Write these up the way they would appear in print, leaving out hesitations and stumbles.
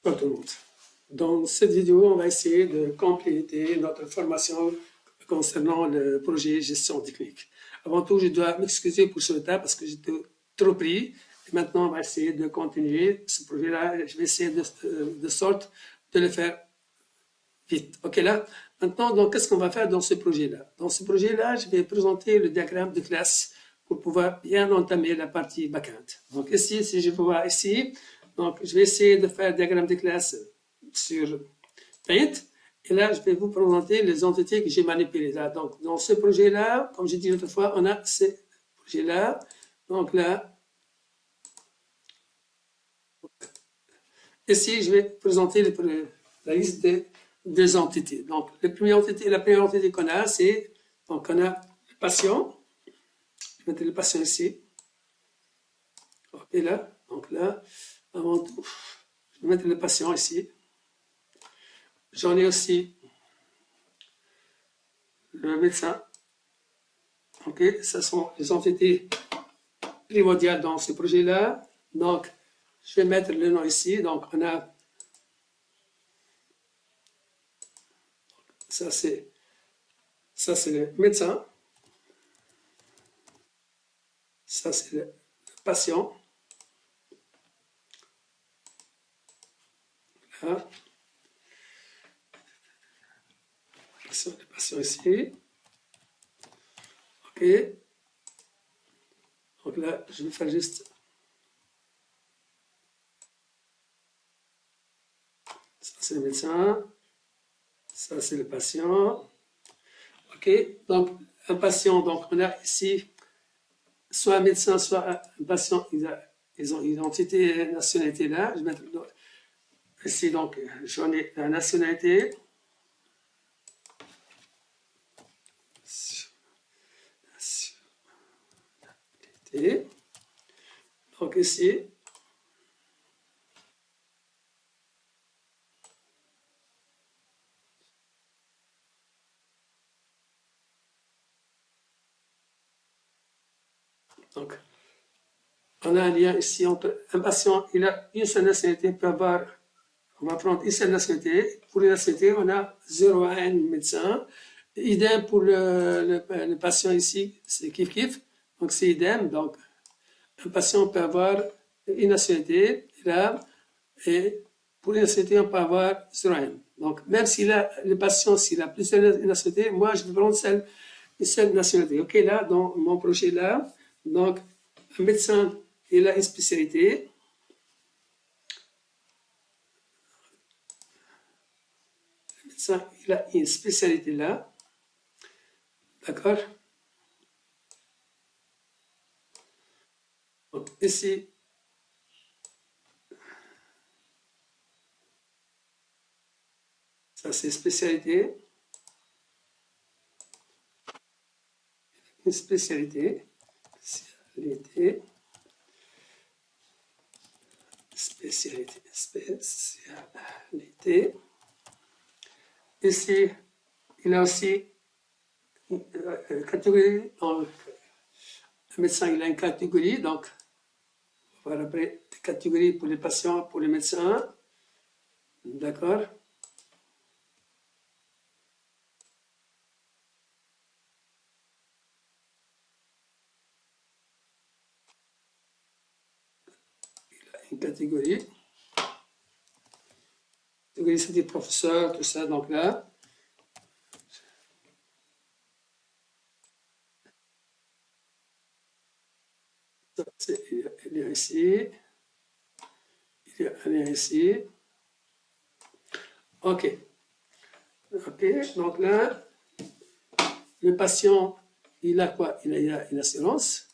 Bonjour tout le monde. Dans cette vidéo, on va essayer de compléter notre formation concernant le projet gestion technique. Avant tout, je dois m'excuser pour ce retard parce que j'étais trop pris. Et maintenant, on va essayer de continuer ce projet-là. Je vais essayer de sorte de le faire vite. OK, là. Maintenant, donc, qu'est-ce qu'on va faire dans ce projet-là? Dans ce projet-là, je vais présenter le diagramme de classe pour pouvoir bien entamer la partie backend. Donc, ici, si je vois ici, donc, je vais essayer de faire le diagramme de classe sur Paint. Et là, je vais vous présenter les entités que j'ai manipulées. Là. Donc, dans ce projet-là, comme j'ai dit l'autre fois, on a ce projet-là. Donc là, ici, je vais présenter la liste des entités. Donc, la première entité qu'on a, c'est, donc, on a le patient. Je vais mettre le patient ici. Et là, donc là, avant tout, je vais mettre le patient ici. J'en ai aussi le médecin. Ok, ce sont les entités primordiales dans ce projet-là. Donc, je vais mettre le nom ici. Donc, on a, ça c'est le médecin. Ça c'est le patient. Là. Le patient ici. Ok. Donc là, je vais faire juste. Ça c'est le médecin. Ça c'est le patient. Ok. Donc, un patient, donc on a ici soit un médecin, soit un patient, ils ont une identité, nationalité là. Je vais mettre ici, donc, j'en ai la nationalité. Donc ici, donc, on a un lien ici entre un patient, il a une seule nationalité, peut avoir, on va prendre une seule nationalité. Pour les nationalités, on a 0 à 1 médecin. Idem pour le patient ici, c'est kiff. Donc c'est idem. Donc, un patient peut avoir une nationalité, là, et pour les nationalités, on peut avoir 0 à 1. Donc, même si le patient, s'il a plusieurs nationalités, moi, je vais prendre une seule nationalité. OK, là, dans mon projet là, donc, un médecin, il a une spécialité. Le médecin, il a une spécialité là. D'accord? Donc, ici, ça c'est spécialité. Une spécialité. Spécialité. Spécialité. Spécialité. Ici, il a aussi une catégorie. Le médecin, il a une catégorie. Donc, on va voir après des catégories pour les patients, pour les médecins. D'accord? Une catégorie. Catégorie, c'est des professeurs, tout ça. Donc là, il y a ici. Il y a un lien ici. OK. OK. Donc là, le patient, il a quoi? Il a une assurance.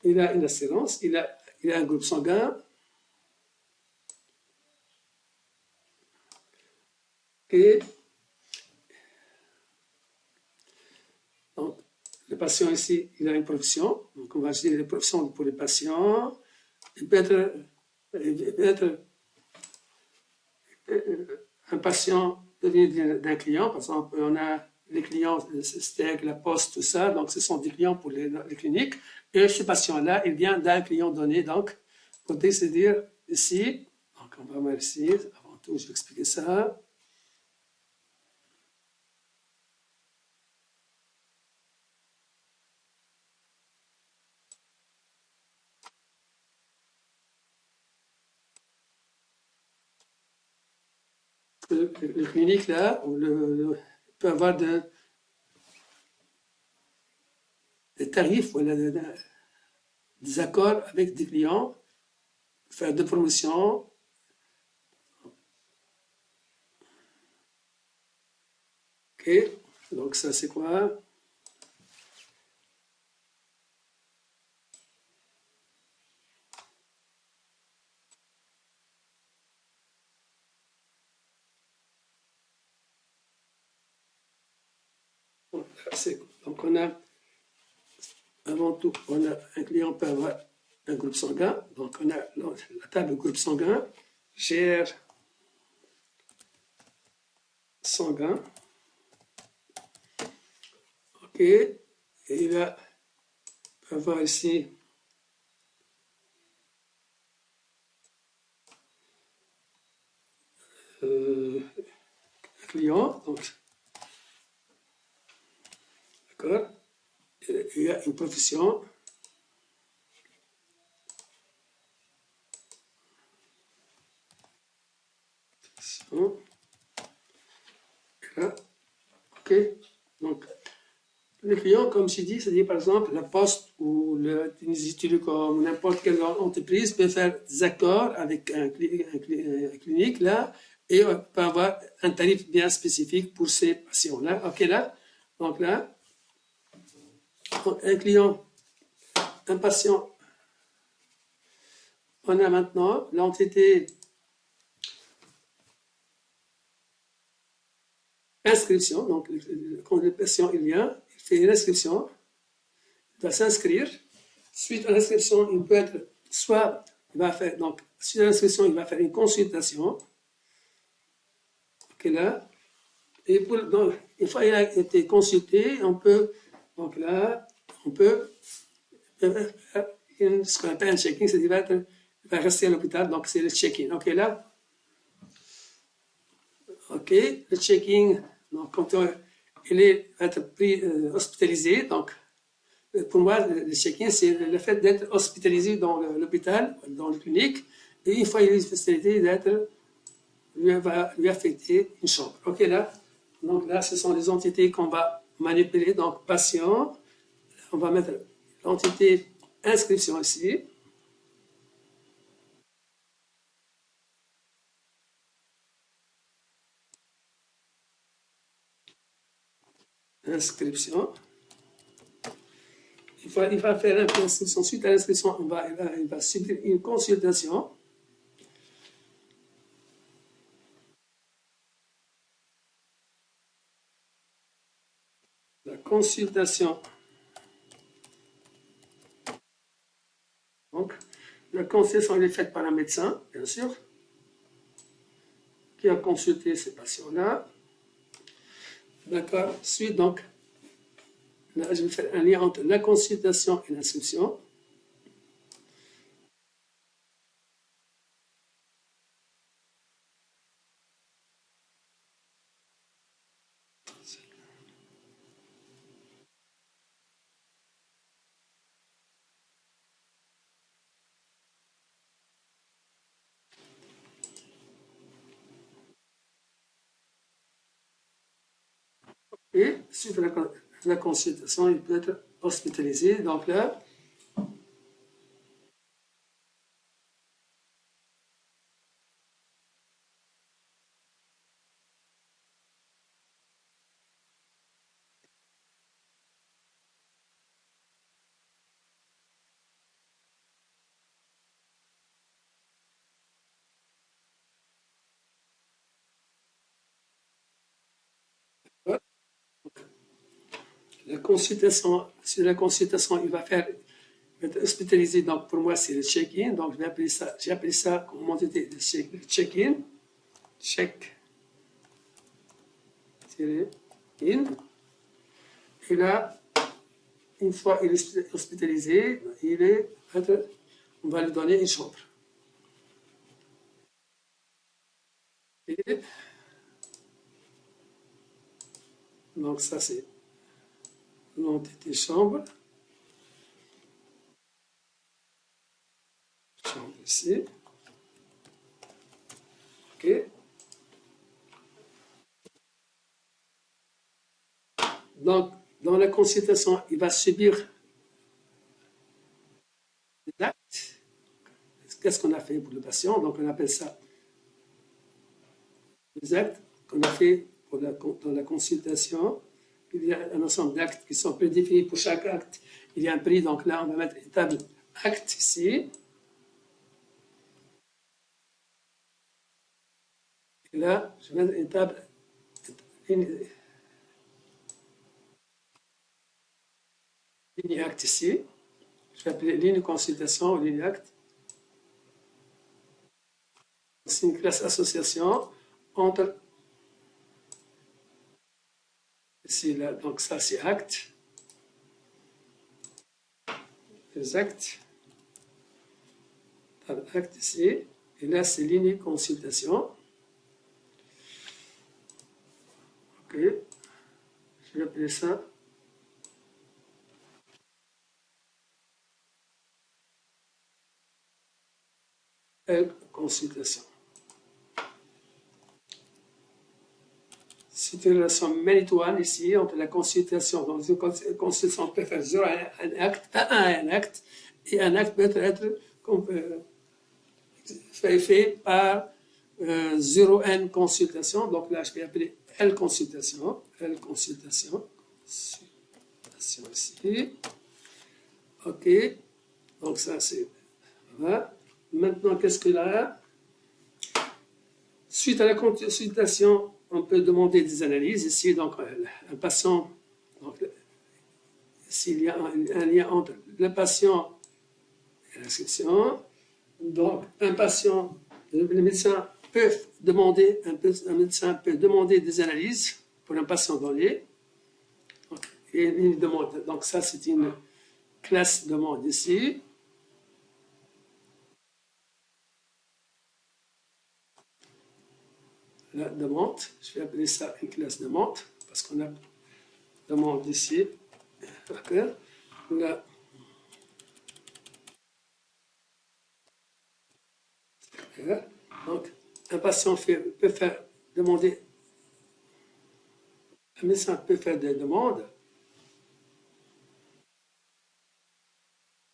Il a une assurance. Il a un groupe sanguin. OK. Donc, le patient ici, il a une profession. Donc, on va dire les professions pour les patients. Il peut être un patient d'un client. Par exemple, on a les clients, le Steak, la Poste, tout ça. Donc, ce sont des clients pour les cliniques. Et ce patient-là, il vient d'un client donné. Donc, pour décider ici. Donc, on va voir ici. Avant tout, je vais expliquer ça. Le clinique, là, peut avoir des tarifs, voilà, des accords avec des clients, faire des promotions. OK, donc ça, c'est quoi? Donc, on a, avant tout, on a un client peut avoir un groupe sanguin. Donc, on a la table groupe sanguin, GR sanguin. OK, et il va avoir ici client. Donc, d'accord. Il y a une profession. Là. OK. Donc, le client, comme je dis, c'est-à-dire par exemple la Poste ou le Tunisie Télécom ou n'importe quelle entreprise peut faire des accords avec un clinique là et peut avoir un tarif bien spécifique pour ces patients-là. OK, là. Donc là, un client, un patient, on a maintenant l'entité inscription. Donc, quand le patient il vient, il fait une inscription, il doit s'inscrire. Suite à l'inscription, il peut être soit il va faire, donc, suite à l'inscription, il va faire une consultation. OK, là. Et donc, une fois qu'il a été consulté, on peut, donc là, on peut faire ce qu'on appelle un check-in, c'est-à-dire qu'il va rester à l'hôpital, donc c'est le check-in. OK, là. OK, le check-in, donc quand il est être pris, hospitalisé, donc pour moi, le check-in, c'est le fait d'être hospitalisé dans l'hôpital, dans la clinique, et une fois il est hospitalisé, d'être va lui affecter une chambre. OK, là, donc là, ce sont les entités qu'on va manipuler. Donc, patient, on va mettre l'entité inscription ici. Inscription. Il va faire l'inscription. Suite à l'inscription, il va subir une consultation. La consultation. Donc, la consultation est faite par un médecin, bien sûr, qui a consulté ces patients-là. D'accord. Suite, donc, là, je vais faire un lien entre la consultation et l'inscription. Et suite à la consultation, il peut être hospitalisé. Donc là, sur la consultation, il va être hospitalisé. Donc pour moi, c'est le check-in. Donc j'ai appelé ça comme entité de check-in. Check-in. Et là, une fois il est hospitalisé, on va lui donner une chambre. Et donc ça c'est l'entité chambre. Chambre ici. OK. Donc, dans la consultation, il va subir l'acte. Qu'est-ce qu'on a fait pour le patient? Donc, on appelle ça les actes qu'on a fait dans la consultation. Il y a un ensemble d'actes qui sont prédéfinis pour chaque acte. Il y a un prix, donc là, on va mettre une table acte ici. Et là, je vais mettre une table ligne acte ici. Je vais appeler ligne consultation ou ligne acte. C'est une classe association entre ici, là, donc ça c'est acte. Les actes. Acte ici. Et là, c'est ligne consultation. OK. Je vais appeler ça consultation. C'est une relation many-to-one ici entre la consultation. Donc, une consultation peut faire 0 à un acte, à un acte, et un acte peut être fait par 0n consultation. Donc là, je vais appeler L consultation. L consultation. Consultation ici. OK. Donc ça, c'est... Voilà. Maintenant, qu'est-ce que là? Suite à la consultation, on peut demander des analyses. Ici, donc, un patient, s'il y a un lien entre le patient et l'inscription, donc un patient, le médecin peut demander, un médecin peut demander des analyses pour un patient donné. Et une demande. Donc ça, c'est une classe demande ici. La demande, je vais appeler ça une classe demande, parce qu'on a demande ici. D'accord. Là, donc, un patient peut faire demander, un médecin peut faire des demandes.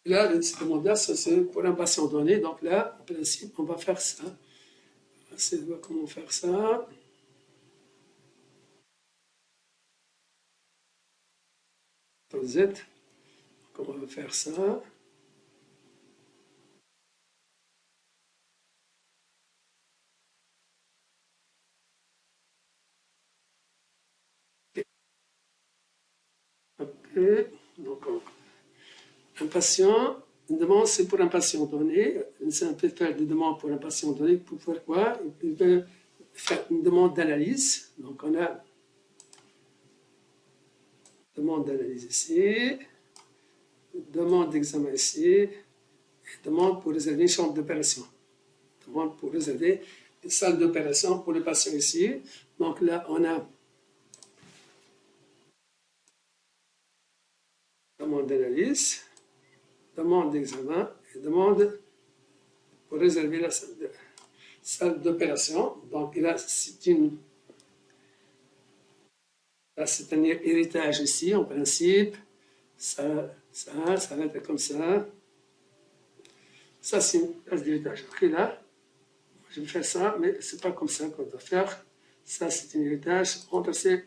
Là, cette demande-là, c'est pour un patient donné. Donc là, en principe, on va faire ça. On va essayer de voir comment faire ça. Z. Comment on va faire ça? OK. Donc, un patient, une demande, c'est pour un patient donné. On peut faire des demandes pour un patient donné. Pour faire quoi? Il peut faire une demande d'analyse. Donc, on a demande d'analyse ici, demande d'examen ici, et demande pour réserver une chambre d'opération. Demande pour réserver une salle d'opération pour le patient ici. Donc là, on a demande d'analyse, demande d'examen et demande pour réserver la salle d'opération. Donc là, c'est un héritage ici, en principe. Ça va être comme ça. Ça, c'est une place d'héritage. OK, là, je vais faire ça, mais c'est pas comme ça qu'on doit faire. Ça, c'est un héritage entre ces...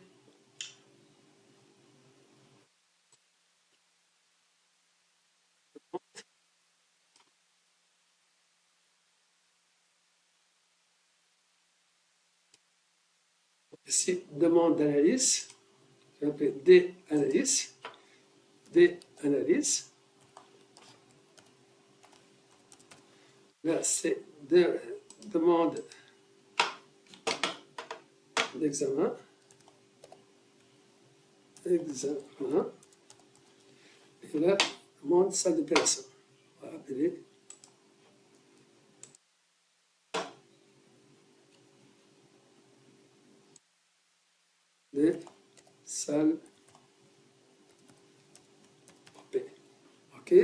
Ici, demande d'analyse. Je vais appeler D-analyse. D-analyse. Là, c'est demande d'examen. Examen. Et là, demande salle d'opération. On va appeler des salles OP. OK?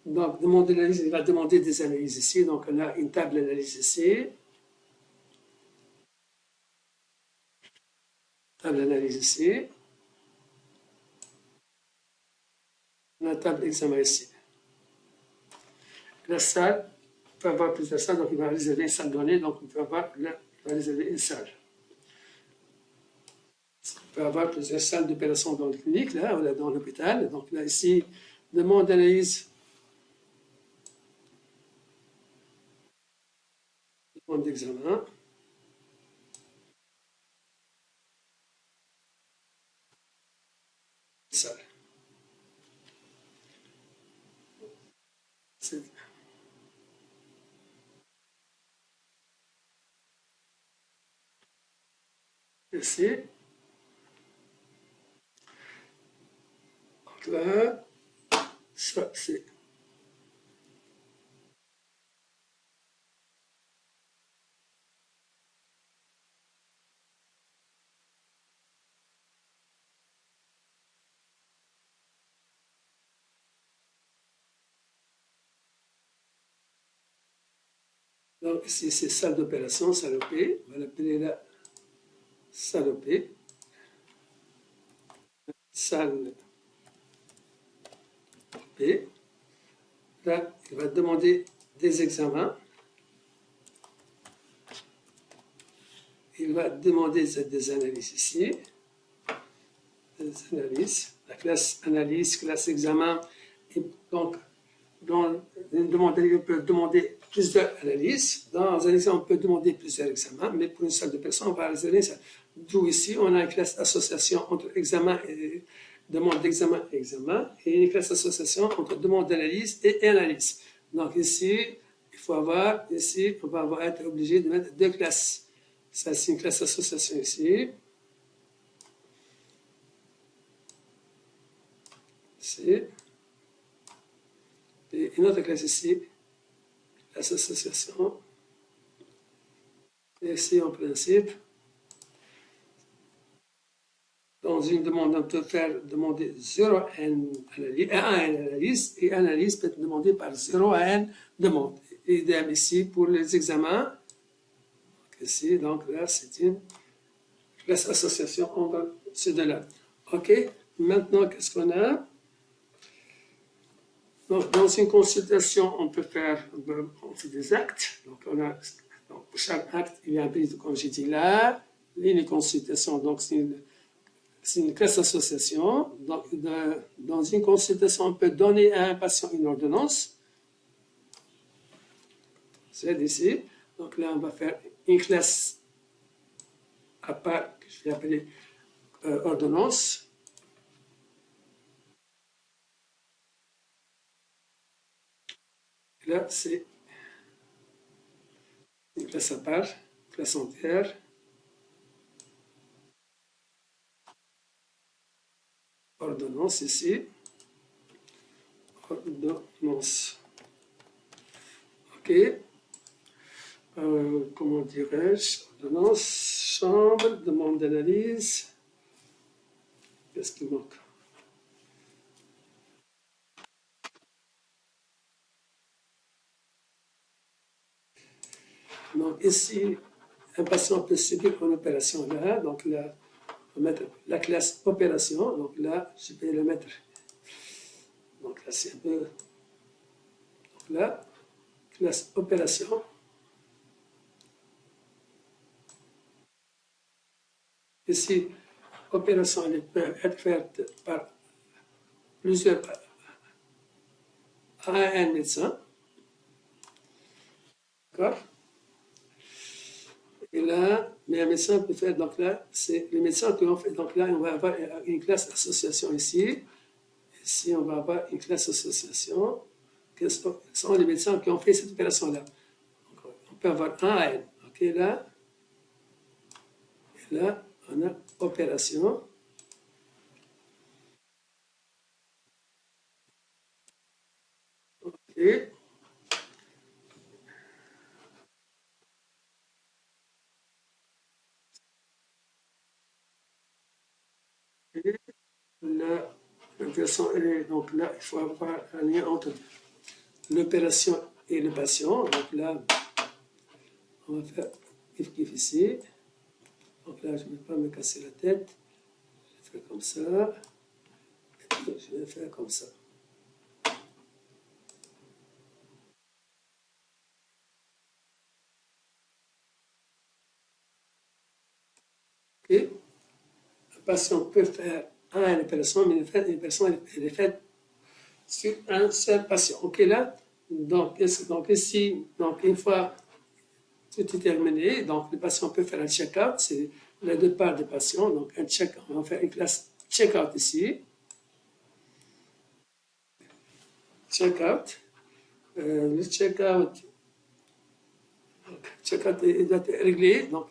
Donc, demander l'analyse, il va demander des analyses ici. Donc, on a une table d'analyse ici. Table d'analyse ici. On a une table d'examen ici. La salle, on peut avoir plusieurs salles, donc il va réserver une salle donnée, donc on peut avoir, là, il va réserver une salle. On peut avoir plusieurs salles d'opération dans le clinique, là, on est dans l'hôpital. Donc là, ici, demande d'analyse, demande d'examen. Salle. C'est ici. Donc là, ça, c'est. Donc ici, c'est salle d'opération, salle OP. On va l'appeler là salle OP. Salle OP. Là, il va demander des examens. Il va demander des analyses ici. Des analyses. La classe analyse, classe examen. Et donc, dans une demande, on peut demander plusieurs analyses. Dans un examen, on peut demander plusieurs examens, mais pour une salle de personnes, on va réserver ça. D'où ici, on a une classe association entre examen et demande d'examen et examen, et une classe association entre demande d'analyse et analyse. Donc ici, il faut avoir, ici, on va être obligé de mettre deux classes. Ça, c'est une classe association ici. Ici. Et une autre classe ici, l'association. Et ici, en principe, dans une demande, on peut faire demander 0 à 1 analyse, et analyse peut être demandée par 0 à 1 demande. Idem ici pour les examens. Donc ici, donc là, c'est une classe association entre ces deux-là. OK? Maintenant, qu'est-ce qu'on a? Donc, dans une consultation, on peut faire, on fait des actes. Donc, donc pour chaque acte, il y a un prise de comme j'ai dit là. Une consultation, donc c'est une classe association. Donc, dans une consultation, on peut donner à un patient une ordonnance. C'est ici. Donc là, on va faire une classe à part que je vais appeler ordonnance. Et là, c'est une classe à part, classe entière. Ordonnance ici. Ordonnance. OK. Comment dirais-je? Ordonnance, chambre, demande d'analyse. Qu'est-ce qui manque? Donc ici, un patient peut subir une opération là. Donc là, on va mettre la classe opération. Donc là, je vais le mettre. Donc là, c'est un peu. Donc là, classe opération. Ici, opération, elle peut être faite par plusieurs à un médecin. D'accord? Et là, mais un médecin peut faire, donc là, c'est les médecins qui ont fait, donc là, on va avoir une classe association ici. Ici, on va avoir une classe association. Quels sont les médecins qui ont fait cette opération-là? On peut avoir un à N. OK, là. Et là, on a opération. OK. l'opération, donc là, il faut avoir un lien entre l'opération et le patient. Donc là, on va faire kiff ici. Donc là, je ne vais pas me casser la tête. Je vais faire comme ça. Et je vais faire comme ça. OK. Un patient peut faire une opération, mais l'opération elle est faite sur un seul patient. OK, là, donc ici, donc une fois tout est terminé, donc le patient peut faire un check-out, c'est le départ des patients, donc un check, on va faire une classe check-out ici. Check-out. Le check-out doit être réglé, donc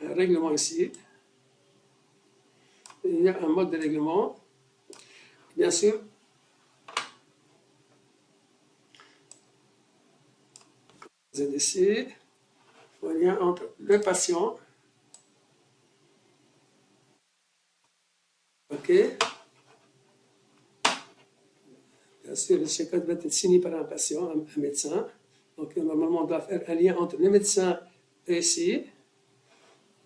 un règlement ici. Il y a un mode de règlement. Bien sûr, ZDC, le lien entre le patient, OK. Bien sûr, le check-out va être signé par un patient, un médecin. Donc, normalement, on doit faire un lien entre le médecin et ici.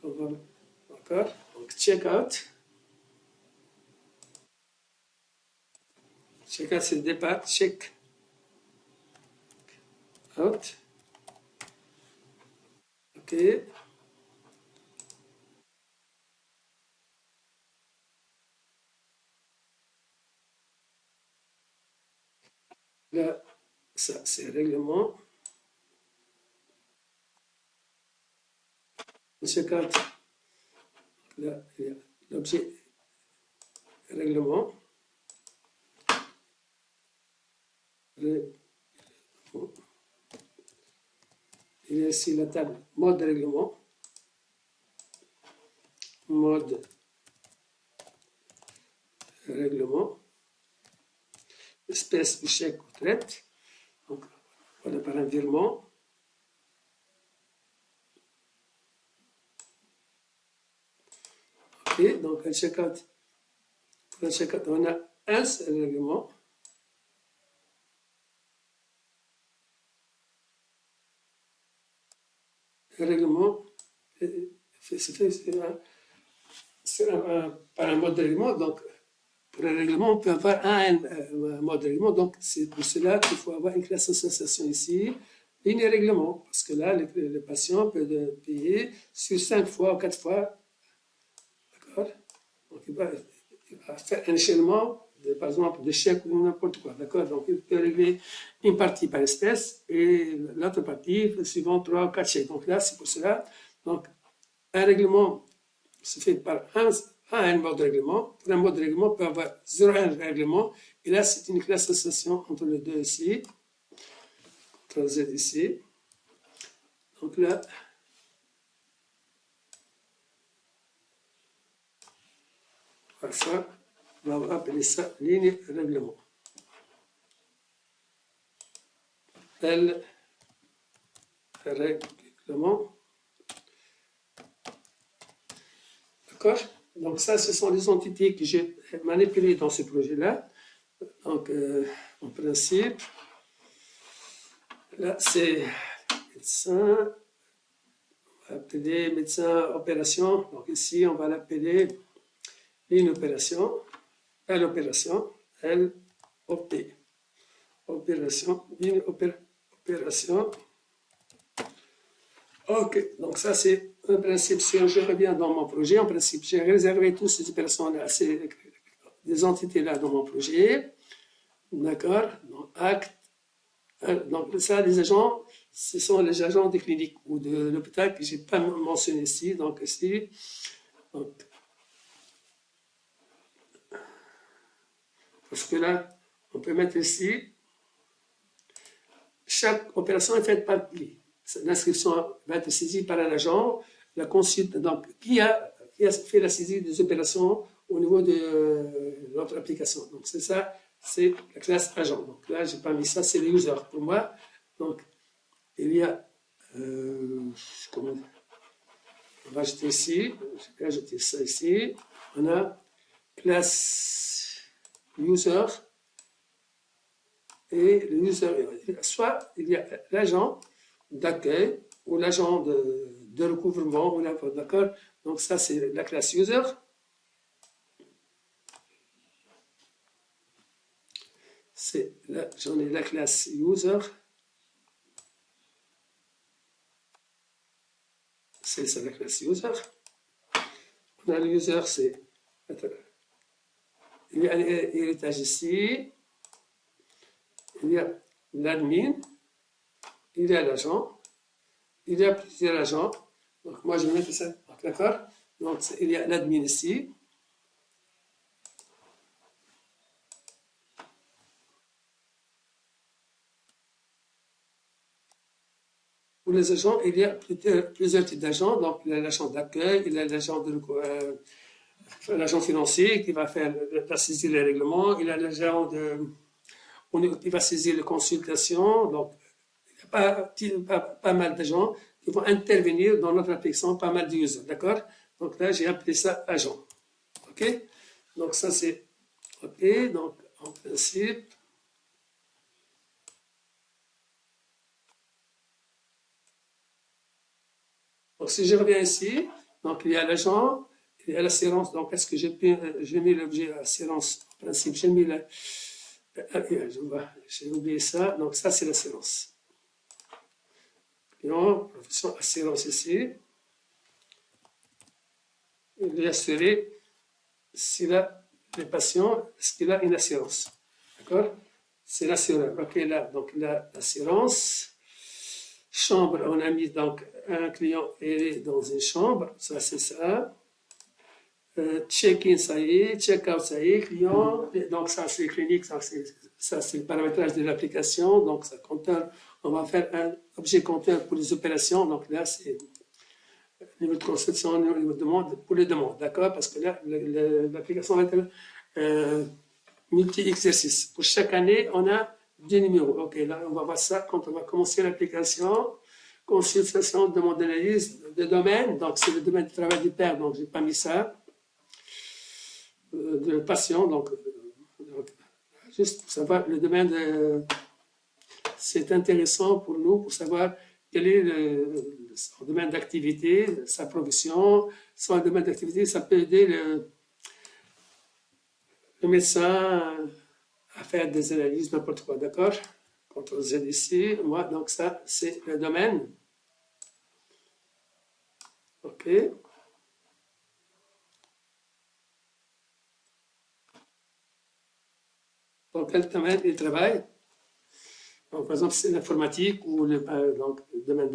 D'accord. Donc, check-out. Check-out, c'est le départ. Check-out. OK. Là, ça, c'est le règlement. Le check-out. Là, il y a l'objet règlement. Il y a ici la table mode de règlement. Mode règlement. Espèce de chèque ou traite. Donc, voilà par un virement. OK, donc un check-out. Pour un check-out, on a un seul règlement. Un règlement, c'est fait par un mode de règlement. Donc, pour un règlement, on peut avoir un mode de règlement. Donc, c'est pour cela qu'il faut avoir une classe d'association ici. Ligne règlement, parce que là, le patient peut payer sur 5 fois ou 4 fois. D'accord. Donc, il va faire un enchaînement, par exemple, de chèques ou n'importe quoi. D'accord. Donc, il peut régler une partie par espèce et l'autre partie suivant 3 ou 4 chèques. Donc là, c'est pour cela. Donc, un règlement se fait par un mode de règlement. Pour un mode de règlement, on peut avoir 0,1 règlement. Et là, c'est une classe d'association entre les deux ici. CTRL Z ici. Donc là, ça, on va appeler ça ligne règlement. L règlement. D'accord. Donc ça, ce sont les entités que j'ai manipulées dans ce projet-là. Donc, en principe, là, c'est médecin. On va appeler médecin opération. Donc ici, on va l'appeler ligne opération. L opération. L OP. Opération. Ligne opération. OK, donc ça c'est un principe. Si je reviens dans mon projet, en principe, j'ai réservé toutes ces opérations-là, des entités-là dans mon projet. D'accord. Donc, acte. Donc, ça, les agents, ce sont les agents des cliniques ou de l'hôpital que je n'ai pas mentionné ici. Donc, ici. Donc, parce que là, on peut mettre ici. Chaque opération est faite par qui? L'inscription va être saisie par un agent. La consulte, donc, qui a fait la saisie des opérations au niveau de notre application. Donc, c'est ça, c'est la classe agent. Donc, là, je n'ai pas mis ça, c'est le user pour moi. Donc, il y a, comment, on va ajouter ici, je vais ajouter ça ici. On a classe user et le user, soit il y a l'agent d'accueil ou l'agent de recouvrement, d'accord? Donc ça c'est la classe user. J'en ai la classe user. C'est ça la classe user. On a le user, c'est. Il y a un héritage ici. Il y a l'admin. Il y a l'agent. Il y a plusieurs agents. Donc moi je vais mettre ça. D'accord? Donc il y a l'admin ici. Pour les agents, il y a plusieurs types d'agents. Donc, il y a l'agent d'accueil, il y a l'agent financier qui va saisir les règlements, il y a l'agent qui va saisir les consultations. Donc, il y a pas mal d'agents qui vont intervenir dans notre application, pas mal d'users. D'accord? Donc là, j'ai appelé ça agent. OK? Donc, ça, c'est OK. Donc, en principe, donc, si je reviens ici, donc il y a l'agent, il y a l'assurance. Donc, est-ce que j'ai mis l'objet assurance? En principe, j'ai mis j'ai oublié ça. Donc, ça, c'est l'assurance. Client, profession assurance ici. Il est assuré s'il a les patients, est-ce qu'il a une assurance? D'accord? C'est l'assureur. OK, là, donc l'assurance. Chambre, on a mis donc un client est dans une chambre, ça c'est ça. Check-in, ça y est, check-out, ça y est, client. Donc ça c'est clinique, ça c'est le paramétrage de l'application. Donc ça compteur, on va faire un objet compteur pour les opérations. Donc là c'est niveau de conception, niveau de demande pour les demandes, d'accord? Parce que là l'application va être multi-exercice. Pour chaque année, on a des numéros. OK, là, on va voir ça quand on va commencer l'application. Consultation, demande d'analyse de domaine. Donc, c'est le domaine du travail du père, donc je n'ai pas mis ça. De patient, donc juste pour savoir le domaine c'est intéressant pour nous, pour savoir quel est son domaine d'activité, sa profession. Son domaine d'activité, ça peut aider le médecin à faire des analyses, n'importe quoi, d'accord? CTRL Z ici, moi, donc ça, c'est le domaine. OK. Dans quel domaine il travaille? Donc, par exemple, c'est l'informatique ou donc, le domaine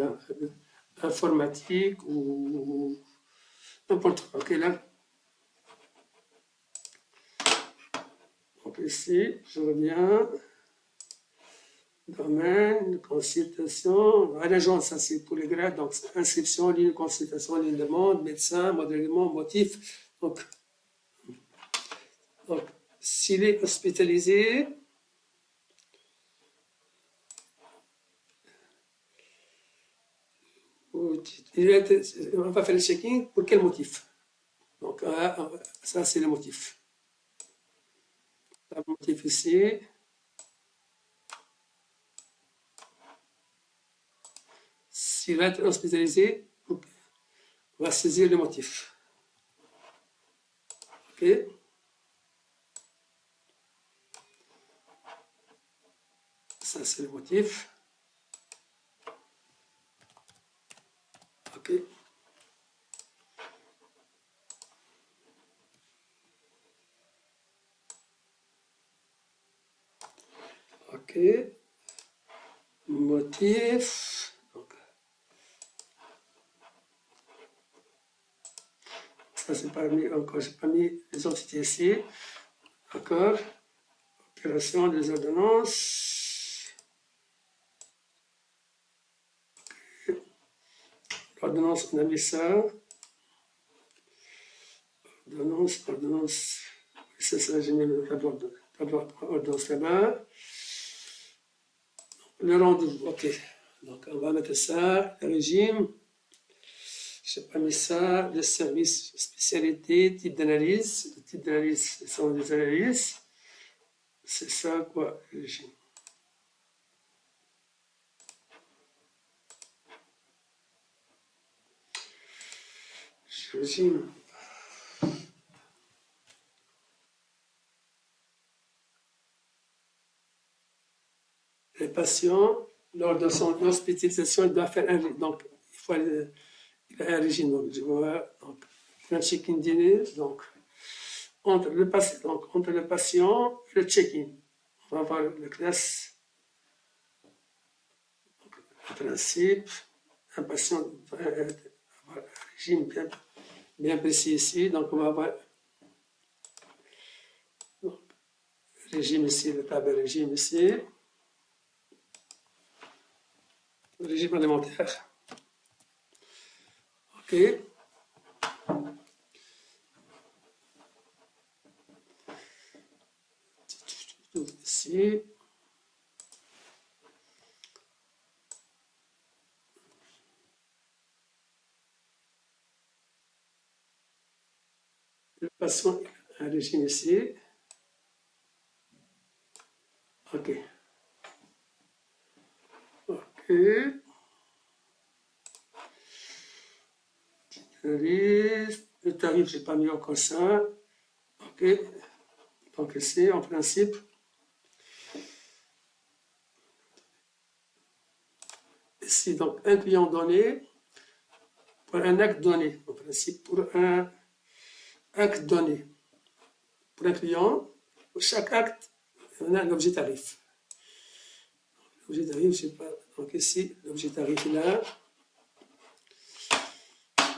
d'informatique ou n'importe quoi. OK, là. Donc ici, je reviens. Domaine, consultation, agence, ça c'est pour les grades, donc inscription, ligne, consultation, ligne de demande, médecin, modèlement, motif. Donc s'il est hospitalisé, on va faire le checking pour quel motif? Donc ça c'est le motif. Le motif ici. S'il va être hospitalisé, on va saisir le motif. OK? Ça, c'est le motif. OK? OK. Motif. Ça, c'est pas mis encore, j'ai pas mis les entités ici. D'accord. Opération des ordonnances. L'ordonnance, on a mis ça. Ordonnance. C'est ça, j'ai mis le tableau d'ordonnance là-bas. Le rendez-vous, OK. Donc, on va mettre ça, le régime. j'ai pas mis ça, le service spécialité, type d'analyse. Le type d'analyse, ce sont des analyses. C'est ça, quoi, régime. Régime. Les patients, lors de son hospitalisation, il doit faire un régime. Donc, il faut aller, il a un régime. Donc, je vois, donc, un check-in dîner. Donc, entre le patient et le check-in. On va voir la classe. En principe, un patient doit avoir un régime bien précis ici. Donc, on va avoir donc, régime ici, la table régime ici. Régime alimentaire. OK. Ici. Le patient a un régime ici. OK. OK. Le tarif, je n'ai pas mis encore ça. OK. Donc ici, en principe, ici, donc un client donné pour un acte donné. En principe, pour un acte donné. Pour un client, pour chaque acte, on a un objet tarif. L'objet tarif, je ne sais pas. Donc ici, l'objet tarif est là.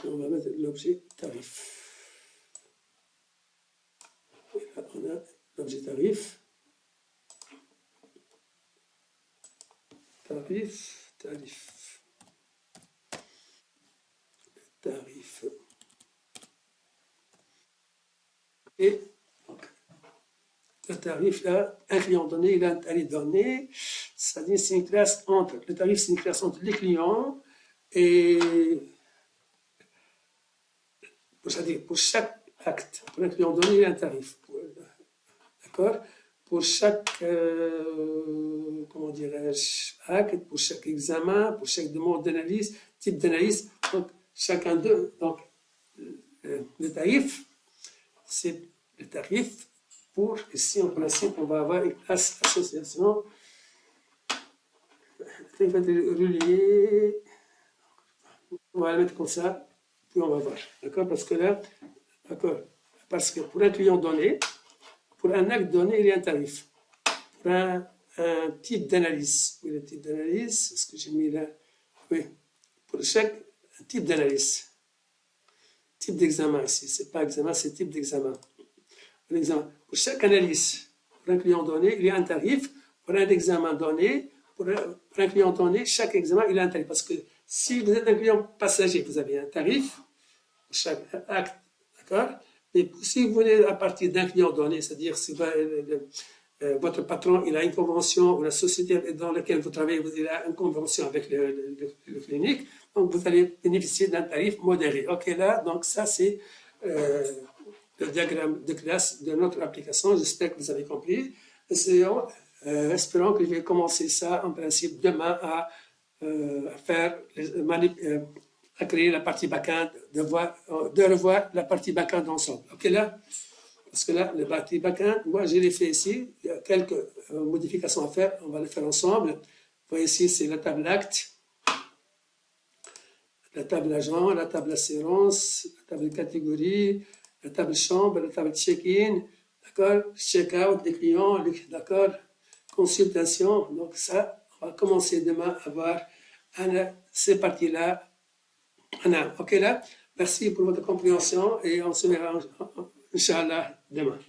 On va mettre l'objet tarif. Et là, on a l'objet tarif. Tarif, tarif. Tarif. Et donc, le tarif, là, un client donné, il a un tarif donné. C'est-à-dire, c'est une classe entre, le tarif, c'est une classe entre les clients et, c'est-à-dire, pour chaque acte, pour un client donné, il a un tarif. D'accord? Pour chaque, comment dirais-je, acte, pour chaque examen, pour chaque demande d'analyse, type d'analyse, donc chacun d'eux. Donc, le tarif, c'est le tarif pour, ici en principe, on va avoir une classe association. Il va être relié. On va la mettre comme ça, puis on va voir. D'accord? Parce que là, d'accord? Parce que pour un client donné, pour un acte donné, il y a un tarif. Pour un type d'analyse. Oui, le type d'analyse, ce que j'ai mis là. Oui, pour chaque type d'analyse. Type d'examen ici. C'est pas examen, c'est type d'examen. Pour chaque analyse, pour un client donné, il y a un tarif. Pour un examen donné, pour un client donné, chaque examen, il a un tarif. Parce que si vous êtes un client passager, vous avez un tarif pour chaque acte, d'accord? Mais si vous venez à partir d'un client donné, c'est-à-dire si votre patron il a une convention ou la société dans laquelle vous travaillez, il a une convention avec le clinique, donc vous allez bénéficier d'un tarif modéré. OK, là, donc ça c'est le diagramme de classe de notre application. J'espère que vous avez compris. Espérons que je vais commencer ça en principe demain à faire à créer la partie backend, de revoir la partie backend ensemble. OK là? Parce que là, la partie backend, moi je l'ai fait ici. Il y a quelques modifications à faire. On va les faire ensemble. Vous voyez ici, c'est la table acte, la table agent, la table assurance, la table catégorie, la table chambre, la table check-in, d'accord, check-out des clients, d'accord, consultation. Donc ça, on va commencer demain à voir ces parties-là. OK là? Merci pour votre compréhension et on se verra, Inch'Allah, demain.